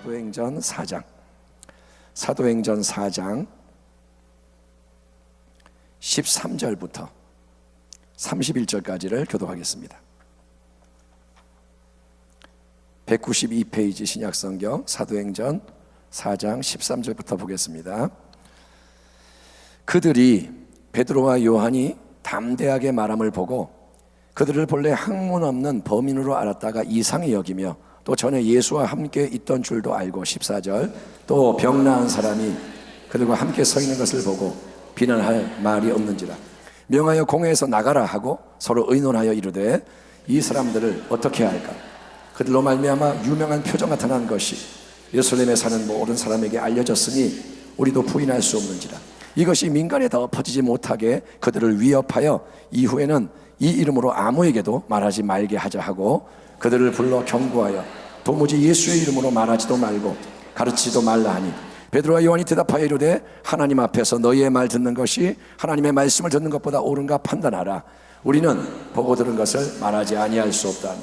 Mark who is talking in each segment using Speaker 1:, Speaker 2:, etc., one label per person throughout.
Speaker 1: 사도행전 4장 사도행전 4장 13절부터 31절까지를 교독하겠습니다. 192페이지 신약성경 사도행전 4장 13절부터 보겠습니다. 그들이 베드로와 요한이 담대하게 말함을 보고 그들을 본래 학문 없는 범인으로 알았다가 이상히 여기며 또 전에 예수와 함께 있던 줄도 알고 14절 또 병 나은 사람이 그들과 함께 서 있는 것을 보고 비난할 말이 없는지라 명하여 공회에서 나가라 하고 서로 의논하여 이르되 이 사람들을 어떻게 할까? 그들로 말미암아 유명한 표적 나타난 것이 예루살렘에 사는 모든 사람에게 알려졌으니 우리도 부인할 수 없는지라. 이것이 민간에 더 퍼지지 못하게 그들을 위협하여 이후에는 이 이름으로 아무에게도 말하지 말게 하자 하고 그들을 불러 경고하여 도무지 예수의 이름으로 말하지도 말고 가르치지도 말라 하니 베드로와 요한이 대답하여 이르되 하나님 앞에서 너희의 말 듣는 것이 하나님의 말씀을 듣는 것보다 옳은가 판단하라. 우리는 보고 들은 것을 말하지 아니할 수 없다.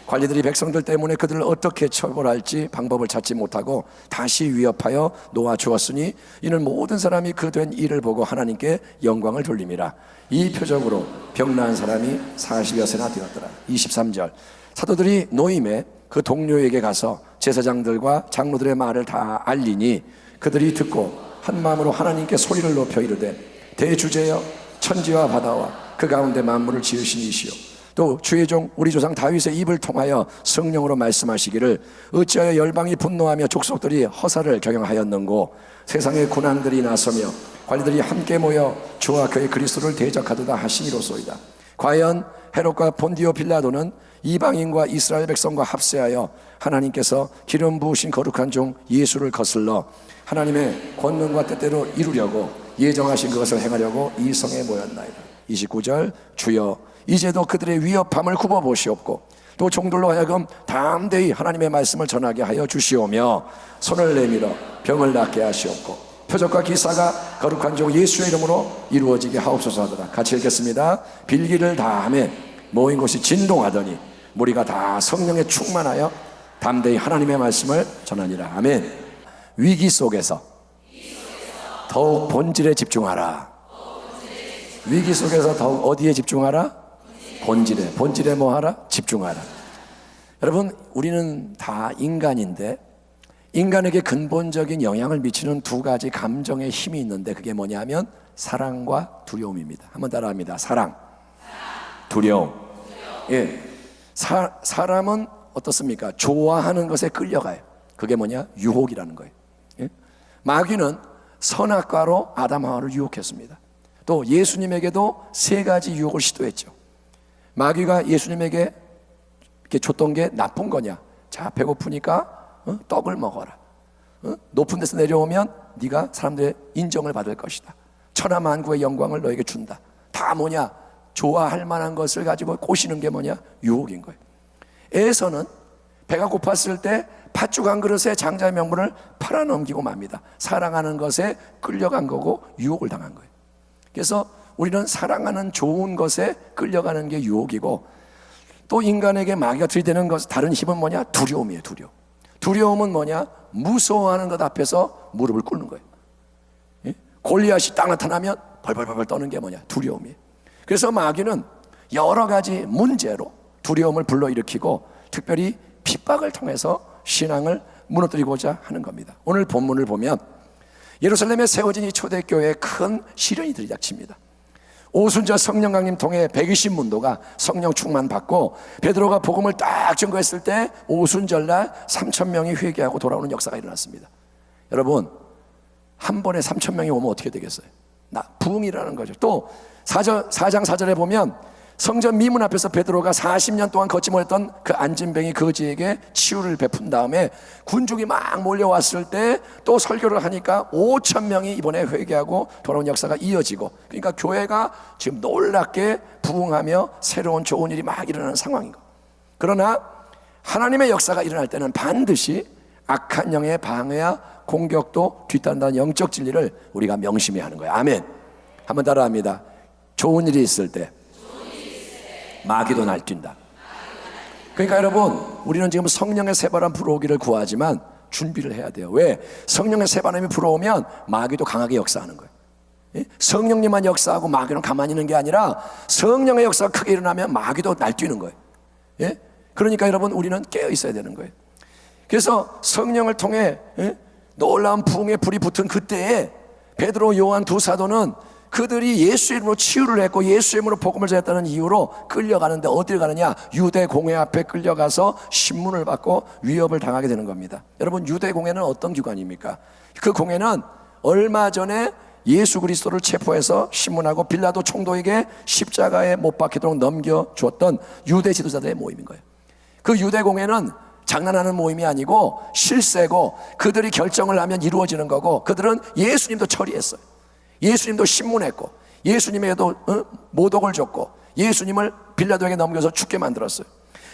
Speaker 1: 관리들이 백성들 때문에 그들을 어떻게 처벌할지 방법을 찾지 못하고 다시 위협하여 놓아 주었으니 이는 모든 사람이 그 된 일을 보고 하나님께 영광을 돌림이라. 이 표적으로 병 나은 사람이 40여 세나 되었더라. 23절 사도들이 노임에 그 동료에게 가서 제사장들과 장로들의 말을 다 알리니 그들이 듣고 한 마음으로 하나님께 소리를 높여 이르되 대주제여 천지와 바다와 그 가운데 만물을 지으신 이시오 또 주의 종 우리 조상 다윗의 입을 통하여 성령으로 말씀하시기를 어찌하여 열방이 분노하며 족속들이 허사를 경영하였는고 세상의 군왕들이 나서며 관리들이 함께 모여 주와 그의 그리스도를 대적하도다 하시니로소이다. 과연 헤롯과 본디오 빌라도는 이방인과 이스라엘 백성과 합세하여 하나님께서 기름 부으신 거룩한 종 예수를 거슬러 하나님의 권능과 뜻대로 이루려고 예정하신 그것을 행하려고 이 성에 모였나이다. 29절 주여 이제도 그들의 위협함을 굽어보시옵고 또 종들로 하여금 담대히 하나님의 말씀을 전하게 하여 주시오며 손을 내밀어 병을 낫게 하시옵고 표적과 기사가 거룩한 종 예수의 이름으로 이루어지게 하옵소서 하더라. 같이 읽겠습니다. 빌기를 다하매 모인 곳이 진동하더니 무리가 다 성령에 충만하여 담대히 하나님의 말씀을 전하니라. 아멘. 위기 속에서 더욱 본질에 집중하라. 위기 속에서 더욱 어디에 집중하라? 본질에 뭐 하라? 집중하라. 여러분, 우리는 다 인간인데 인간에게 근본적인 영향을 미치는 두 가지 감정의 힘이 있는데 그게 뭐냐면 사랑과 두려움입니다. 한번 따라합니다. 사랑, 두려움. 예, 사람은 어떻습니까? 좋아하는 것에 끌려가요. 그게 뭐냐? 유혹이라는 거예요. 예? 마귀는 선악과로 아담 하와를 유혹했습니다. 또 예수님에게도 세 가지 유혹을 시도했죠. 마귀가 예수님에게 이렇게 줬던 게 나쁜 거냐? 자, 배고프니까 떡을 먹어라. 높은 데서 내려오면 네가 사람들의 인정을 받을 것이다. 천하만국의 영광을 너에게 준다. 다 뭐냐? 좋아할 만한 것을 가지고 꼬시는 게 뭐냐? 유혹인 거예요. 에서는 배가 고팠을 때 팥죽 한 그릇에 장자의 명분을 팔아넘기고 맙니다. 사랑하는 것에 끌려간 거고 유혹을 당한 거예요. 그래서 우리는 사랑하는 좋은 것에 끌려가는 게 유혹이고 또 인간에게 마귀가 들이대는 것 다른 힘은 뭐냐? 두려움이에요. 두려움은 뭐냐? 무서워하는 것 앞에서 무릎을 꿇는 거예요. 예? 골리앗이 딱 나타나면 벌벌벌 떠는 게 뭐냐? 두려움이에요. 그래서 마귀는 여러 가지 문제로 두려움을 불러일으키고 특별히 핍박을 통해서 신앙을 무너뜨리고자 하는 겁니다. 오늘 본문을 보면 예루살렘에 세워진 이 초대교회에 큰 시련이 들이닥칩니다. 오순절 성령 강림 통해 120문도가 성령 충만 받고 베드로가 복음을 딱 증거했을 때 오순절날 3,000명이 회개하고 돌아오는 역사가 일어났습니다. 여러분, 한 번에 3,000명이 오면 어떻게 되겠어요? 부흥이라는 거죠. 또 4장 4절에 보면 성전 미문 앞에서 베드로가 40년 동안 걷지 못했던 그 안진뱅이 거지에게 치유를 베푼 다음에 군중이 막 몰려왔을 때 또 설교를 하니까 5,000명이 이번에 회개하고 돌아온 역사가 이어지고 그러니까 교회가 지금 놀랍게 부흥하며 새로운 좋은 일이 막 일어나는 상황인 거. 그러나 하나님의 역사가 일어날 때는 반드시 악한 영의 방해와 공격도 뒤따른다는 영적 진리를 우리가 명심해야 하는 거예요. 아멘. 한번 따라합니다. 좋은 일이 있을 때 마귀도 날뛴다. 그러니까 여러분, 우리는 지금 성령의 새바람 불어오기를 구하지만 준비를 해야 돼요. 왜? 성령의 세 바람이 불어오면 마귀도 강하게 역사하는 거예요. 예? 성령님만 역사하고 마귀는 가만히 있는 게 아니라 성령의 역사가 크게 일어나면 마귀도 날뛰는 거예요. 예? 그러니까 여러분, 우리는 깨어 있어야 되는 거예요. 그래서 성령을 통해 놀라운 부흥의 불이 붙은 그때에 베드로, 요한 두 사도는 그들이 예수 이름으로 치유를 했고 예수 이름으로 복음을 전했다는 이유로 끌려가는데 어디를 가느냐? 유대 공회 앞에 끌려가서 신문을 받고 위협을 당하게 되는 겁니다. 여러분, 유대 공회는 어떤 기관입니까? 그 공회는 얼마 전에 예수 그리스도를 체포해서 신문하고 빌라도 총독에게 십자가에 못 박히도록 넘겨주었던 유대 지도자들의 모임인 거예요. 그 유대 공회는 장난하는 모임이 아니고 실세고, 그들이 결정을 하면 이루어지는 거고, 그들은 예수님도 처리했어요. 예수님도 신문했고, 예수님에게도 모독을 줬고, 예수님을 빌라도에게 넘겨서 죽게 만들었어요.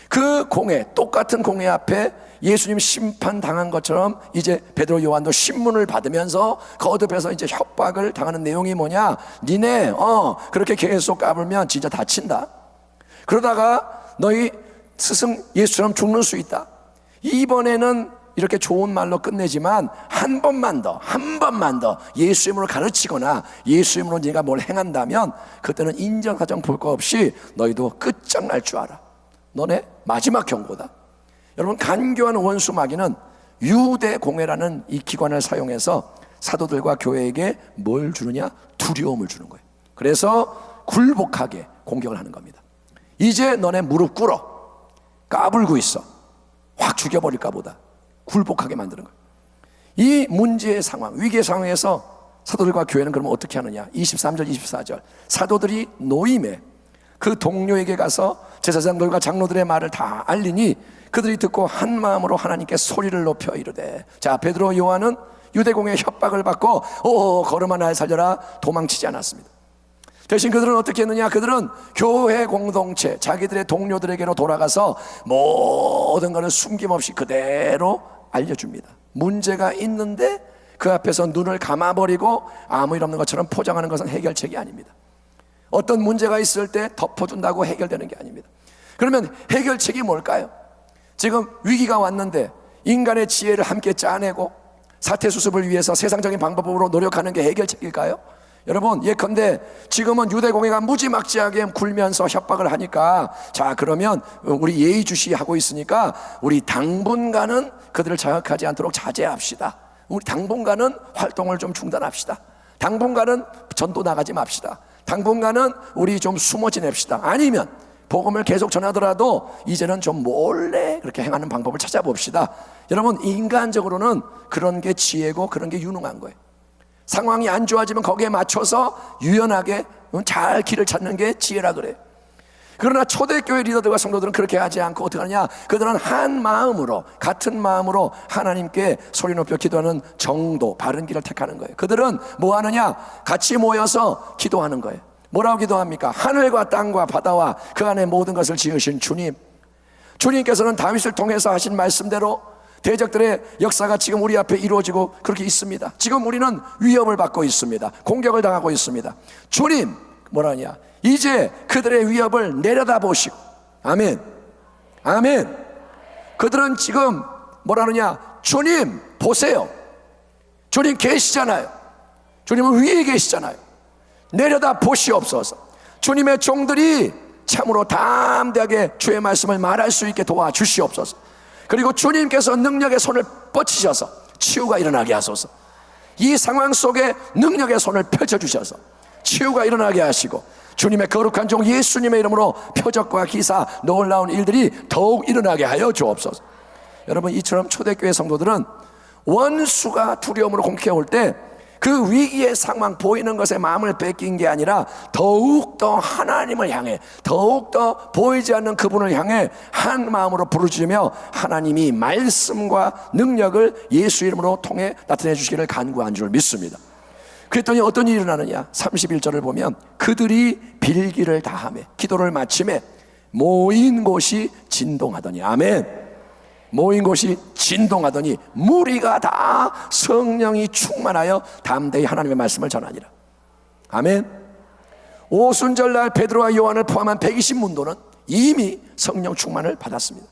Speaker 1: 그 공회, 똑같은 공회 앞에 예수님 심판당한 것처럼 이제 베드로, 요한도 신문을 받으면서 거듭해서 이제 협박을 당하는 내용이 뭐냐? 니네 그렇게 계속 까불면 진짜 다친다. 그러다가 너희 스승 예수처럼 죽는 수 있다. 이번에는 이렇게 좋은 말로 끝내지만 한 번만 더 예수 이름으로 가르치거나 예수 이름으로 네가 뭘 행한다면 그때는 인정사정 볼 거 없이 너희도 끝장날 줄 알아. 너네 마지막 경고다. 여러분, 간교한 원수 마귀는 유대 공회라는 이 기관을 사용해서 사도들과 교회에게 뭘 주느냐? 두려움을 주는 거예요. 그래서 굴복하게 공격을 하는 겁니다. 이제 너네 무릎 꿇어. 까불고 있어. 확 죽여버릴까 보다. 굴복하게 만드는 거예요. 이 문제의 상황, 위기의 상황에서 사도들과 교회는 그러면 어떻게 하느냐? 23절 24절 사도들이 노임에 그 동료에게 가서 제사장들과 장로들의 말을 다 알리니 그들이 듣고 한 마음으로 하나님께 소리를 높여 이르되. 자, 베드로, 요한은 유대공의 협박을 받고 걸음아 날 살려라 도망치지 않았습니다. 대신 그들은 어떻게 했느냐? 그들은 교회 공동체, 자기들의 동료들에게로 돌아가서 모든 것을 숨김없이 그대로 알려줍니다. 문제가 있는데 그 앞에서 눈을 감아버리고 아무 일 없는 것처럼 포장하는 것은 해결책이 아닙니다. 어떤 문제가 있을 때 덮어준다고 해결되는 게 아닙니다. 그러면 해결책이 뭘까요? 지금 위기가 왔는데 인간의 지혜를 함께 짜내고 사태 수습을 위해서 세상적인 방법으로 노력하는 게 해결책일까요? 여러분, 예컨대 지금은 유대공회가 무지막지하게 굴면서 협박을 하니까, 자, 그러면 우리 예의주시하고 있으니까 우리 당분간은 그들을 자극하지 않도록 자제합시다. 우리 당분간은 활동을 좀 중단합시다. 당분간은 전도 나가지 맙시다. 당분간은 우리 좀 숨어 지냅시다. 아니면 복음을 계속 전하더라도 이제는 좀 몰래 그렇게 행하는 방법을 찾아봅시다. 여러분, 인간적으로는 그런 게 지혜고 그런 게 유능한 거예요. 상황이 안 좋아지면 거기에 맞춰서 유연하게 잘 길을 찾는 게 지혜라 그래요. 그러나 초대교회 리더들과 성도들은 그렇게 하지 않고 어떻게 하느냐? 그들은 한 마음으로, 같은 마음으로 하나님께 소리 높여 기도하는 정도, 바른 길을 택하는 거예요. 그들은 뭐 하느냐? 같이 모여서 기도하는 거예요. 뭐라고 기도합니까? 하늘과 땅과 바다와 그 안에 모든 것을 지으신 주님, 주님께서는 다윗을 통해서 하신 말씀대로 대적들의 역사가 지금 우리 앞에 이루어지고 그렇게 있습니다. 지금 우리는 위협을 받고 있습니다. 공격을 당하고 있습니다. 주님, 뭐라냐? 이제 그들의 위협을 내려다보시고, 아멘, 아멘. 그들은 지금 뭐라느냐? 주님 보세요. 주님 계시잖아요. 주님은 위에 계시잖아요. 내려다 보시옵소서. 주님의 종들이 참으로 담대하게 주의 말씀을 말할 수 있게 도와주시옵소서. 그리고 주님께서 능력의 손을 뻗치셔서 치유가 일어나게 하소서. 이 상황 속에 능력의 손을 펼쳐주셔서 치유가 일어나게 하시고 주님의 거룩한 종 예수님의 이름으로 표적과 기사, 놀라운 일들이 더욱 일어나게 하여 주옵소서. 여러분, 이처럼 초대교회 성도들은 원수가 두려움으로 공격해 올 때 그 위기의 상황, 보이는 것에 마음을 뺏긴 게 아니라 더욱더 하나님을 향해, 더욱더 보이지 않는 그분을 향해 한 마음으로 부르짖으며 하나님이 말씀과 능력을 예수 이름으로 통해 나타내 주시기를 간구한 줄 믿습니다. 그랬더니 어떤 일이 일어나느냐? 31절을 보면 그들이 빌기를 다하며 기도를 마침에 모인 곳이 진동하더니, 아멘. 모인 곳이 진동하더니 무리가 다 성령이 충만하여 담대히 하나님의 말씀을 전하니라. 아멘. 오순절날 베드로와 요한을 포함한 120문도는 이미 성령 충만을 받았습니다.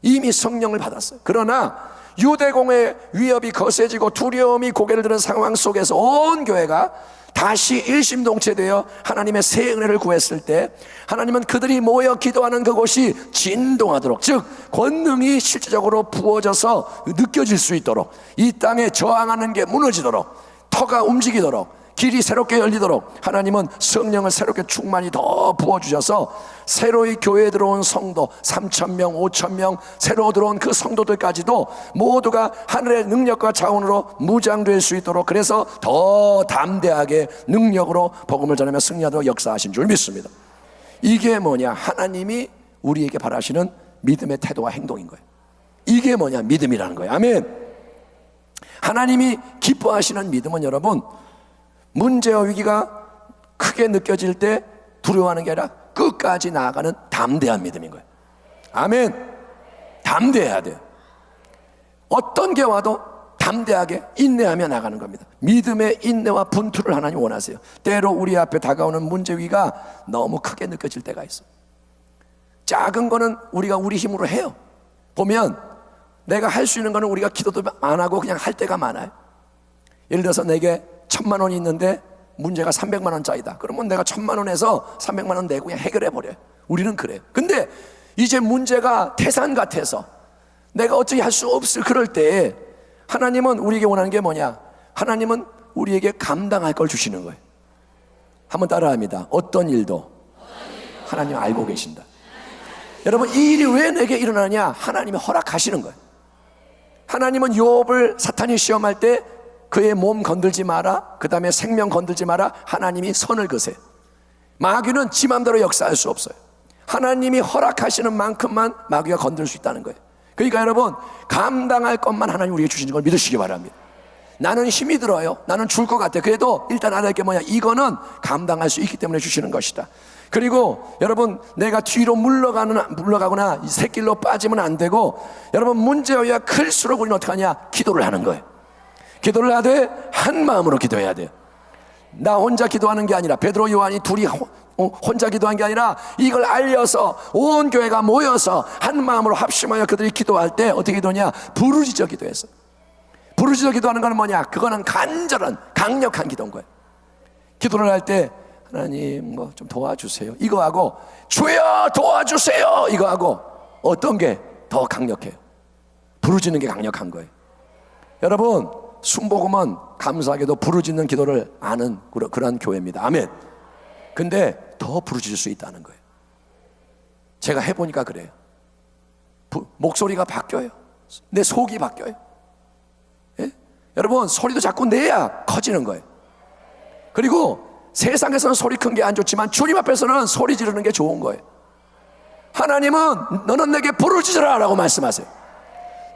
Speaker 1: 이미 성령을 받았어요. 그러나 유대공의 위협이 거세지고 두려움이 고개를 드는 상황 속에서 온 교회가 다시 일심동체되어 하나님의 새 은혜를 구했을 때 하나님은 그들이 모여 기도하는 그곳이 진동하도록, 즉 권능이 실질적으로 부어져서 느껴질 수 있도록, 이 땅에 저항하는 게 무너지도록, 터가 움직이도록, 길이 새롭게 열리도록 하나님은 성령을 새롭게 충만히 더 부어주셔서 새로이 교회에 들어온 성도 3,000명, 5,000명 새로 들어온 그 성도들까지도 모두가 하늘의 능력과 자원으로 무장될 수 있도록, 그래서 더 담대하게 능력으로 복음을 전하며 승리하도록 역사하신 줄 믿습니다. 이게 뭐냐? 하나님이 우리에게 바라시는 믿음의 태도와 행동인 거예요. 이게 뭐냐? 믿음이라는 거예요. 아멘. 하나님이 기뻐하시는 믿음은 여러분, 문제와 위기가 크게 느껴질 때 두려워하는 게 아니라 끝까지 나아가는 담대한 믿음인 거예요. 아멘. 담대해야 돼요. 어떤 게 와도 담대하게 인내하며 나가는 겁니다. 믿음의 인내와 분투를 하나님 원하세요. 때로 우리 앞에 다가오는 문제 위기가 너무 크게 느껴질 때가 있어요. 작은 거는 우리가 우리 힘으로 해요. 보면 내가 할 수 있는 거는 우리가 기도도 안 하고 그냥 할 때가 많아요. 예를 들어서 내게 1,000만 원이 있는데 문제가 300만 원짜리다. 그러면 내가 1,000만 원에서 300만 원 내고 그냥 해결해 버려요. 우리는 그래요. 근데 이제 문제가 태산 같아서 내가 어떻게 할 수 없을 그럴 때 하나님은 우리에게 원하는 게 뭐냐? 하나님은 우리에게 감당할 걸 주시는 거예요. 한번 따라합니다. 어떤 일도 하나님 알고 계신다. 여러분, 이 일이 왜 내게 일어나냐? 하나님이 허락하시는 거예요. 하나님은 욥을 사탄이 시험할 때 그의 몸 건들지 마라, 그 다음에 생명 건들지 마라, 하나님이 선을 그세요. 마귀는 지 맘대로 역사할 수 없어요. 하나님이 허락하시는 만큼만 마귀가 건들 수 있다는 거예요. 그러니까 여러분, 감당할 것만 하나님 우리에게 주시는 걸 믿으시기 바랍니다. 나는 힘이 들어요, 나는 줄 것 같아. 그래도 일단 알아야 할 게 뭐냐? 이거는 감당할 수 있기 때문에 주시는 것이다. 그리고 여러분, 내가 뒤로 물러가거나 새길로 빠지면 안 되고, 여러분 문제가 클수록 우리는 어떻게 하냐? 기도를 하는 거예요. 기도를 하되 한 마음으로 기도해야 돼요. 나 혼자 기도하는 게 아니라, 베드로 요한이 둘이 혼자 기도한 게 아니라 이걸 알려서 온 교회가 모여서 한 마음으로 합심하여 그들이 기도할 때 어떻게 기도냐? 부르짖어 기도했어. 부르짖어 기도하는 건 뭐냐? 그거는 간절한 강력한 기도인 거예요. 기도를 할 때 하나님 뭐 좀 도와주세요 이거 하고 주여 도와주세요 이거 하고 어떤 게 더 강력해요? 부르짖는 게 강력한 거예요. 여러분, 순복음은 감사하게도 부르짖는 기도를 아는 그런 교회입니다. 아멘. 근데 더 부르짖을 수 있다는 거예요. 제가 해보니까 그래요. 목소리가 바뀌어요. 내 속이 바뀌어요. 예? 여러분, 소리도 자꾸 내야 커지는 거예요. 그리고 세상에서는 소리 큰 게 안 좋지만 주님 앞에서는 소리 지르는 게 좋은 거예요. 하나님은 너는 내게 부르짖어라 라고 말씀하세요.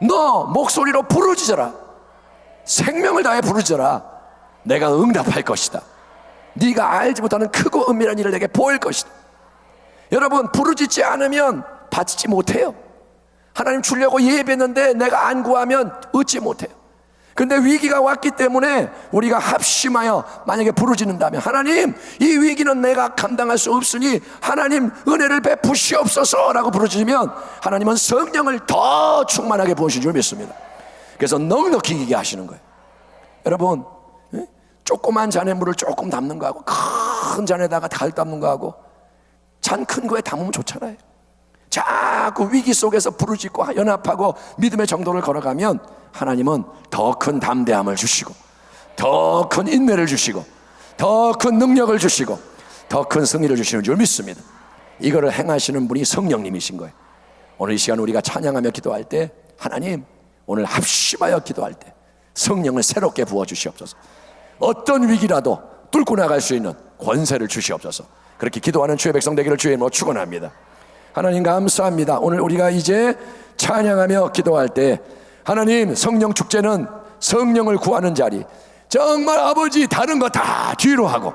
Speaker 1: 너 목소리로 부르짖어라. 생명을 다해 부르짖어라. 내가 응답할 것이다. 네가 알지 못하는 크고 은밀한 일을 내게 보일 것이다. 여러분, 부르짖지 않으면 받지 못해요. 하나님 주려고 예배했는데 내가 안 구하면 얻지 못해요. 근데 위기가 왔기 때문에 우리가 합심하여 만약에 부르짖는다면, 하나님 이 위기는 내가 감당할 수 없으니 하나님 은혜를 베푸시옵소서 라고 부르짖으면 하나님은 성령을 더 충만하게 부으신 줄 믿습니다. 그래서 넉넉히 이기게 하시는 거예요. 여러분, 조그만 잔에 물을 조금 담는 거하고 큰 잔에다가 달 담는 거하고 잔 큰 거에 담으면 좋잖아요. 자꾸 위기 속에서 부르짖고 연합하고 믿음의 정도를 걸어가면 하나님은 더 큰 담대함을 주시고 더 큰 인내를 주시고 더 큰 능력을 주시고 더 큰 승리를 주시는 줄 믿습니다. 이거를 행하시는 분이 성령님이신 거예요. 오늘 이 시간 우리가 찬양하며 기도할 때, 하나님 오늘 합심하여 기도할 때 성령을 새롭게 부어주시옵소서. 어떤 위기라도 뚫고 나갈 수 있는 권세를 주시옵소서. 그렇게 기도하는 주의 백성 되기를 주의 이름으로 축원합니다. 하나님 감사합니다. 오늘 우리가 이제 찬양하며 기도할 때, 하나님 성령 축제는 성령을 구하는 자리, 정말 아버지 다른 거 다 뒤로 하고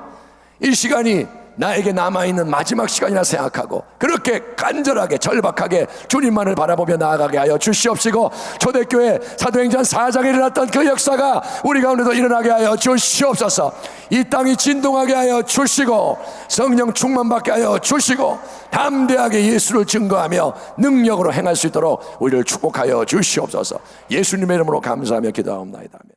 Speaker 1: 이 시간이 나에게 남아있는 마지막 시간이라 생각하고 그렇게 간절하게 절박하게 주님만을 바라보며 나아가게 하여 주시옵시고, 초대교회 사도행전 4장에 일어났던 그 역사가 우리 가운데도 일어나게 하여 주시옵소서. 이 땅이 진동하게 하여 주시고 성령 충만받게 하여 주시고 담대하게 예수를 증거하며 능력으로 행할 수 있도록 우리를 축복하여 주시옵소서. 예수님의 이름으로 감사하며 기도하옵나이다.